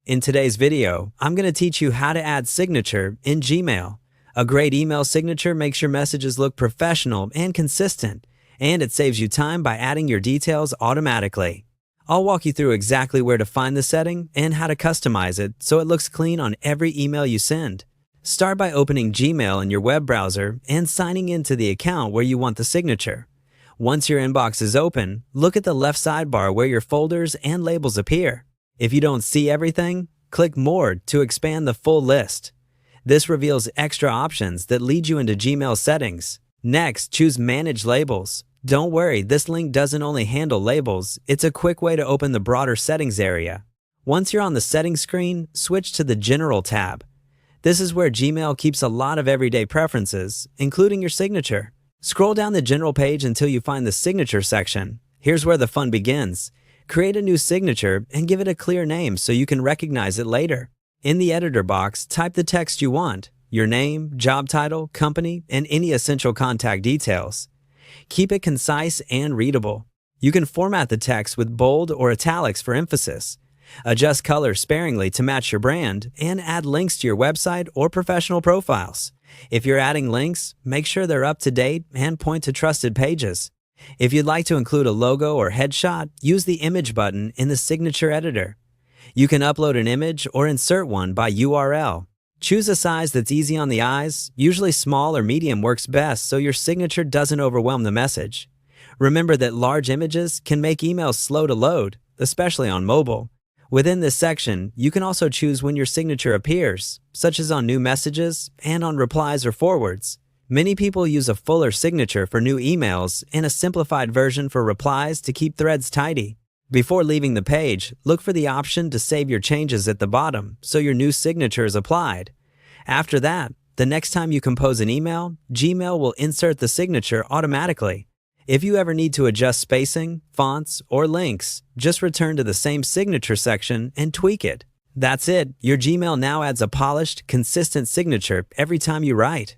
In today's video, I'm going to teach you how to add signature in Gmail. A great email signature makes your messages look professional and consistent, and it saves you time by adding your details automatically. I'll walk you through exactly where to find the setting and how to customize it so it looks clean on every email you send. Start by opening Gmail in your web browser and signing into the account where you want the signature. Once your inbox is open, look at the left sidebar where your folders and labels appear. If you don't see everything, click More to expand the full list. This reveals extra options that lead you into Gmail settings. Next, choose Manage Labels. Don't worry, this link doesn't only handle labels, it's a quick way to open the broader settings area. Once you're on the settings screen, switch to the General tab. This is where Gmail keeps a lot of everyday preferences, including your signature. Scroll down the General page until you find the Signature section. Here's where the fun begins. Create a new signature and give it a clear name so you can recognize it later. In the editor box, type the text you want, your name, job title, company, and any essential contact details. Keep it concise and readable. You can format the text with bold or italics for emphasis. Adjust color sparingly to match your brand, and add links to your website or professional profiles. If you're adding links, make sure they're up to date and point to trusted pages. If you'd like to include a logo or headshot, use the Image button in the Signature editor. You can upload an image or insert one by URL. Choose a size that's easy on the eyes. Usually small or medium works best so your signature doesn't overwhelm the message. Remember that large images can make emails slow to load, especially on mobile. Within this section, you can also choose when your signature appears, such as on new messages and on replies or forwards. Many people use a fuller signature for new emails and a simplified version for replies to keep threads tidy. Before leaving the page, look for the option to save your changes at the bottom so your new signature is applied. After that, the next time you compose an email, Gmail will insert the signature automatically. If you ever need to adjust spacing, fonts, or links, just return to the same signature section and tweak it. That's it. Your Gmail now adds a polished, consistent signature every time you write.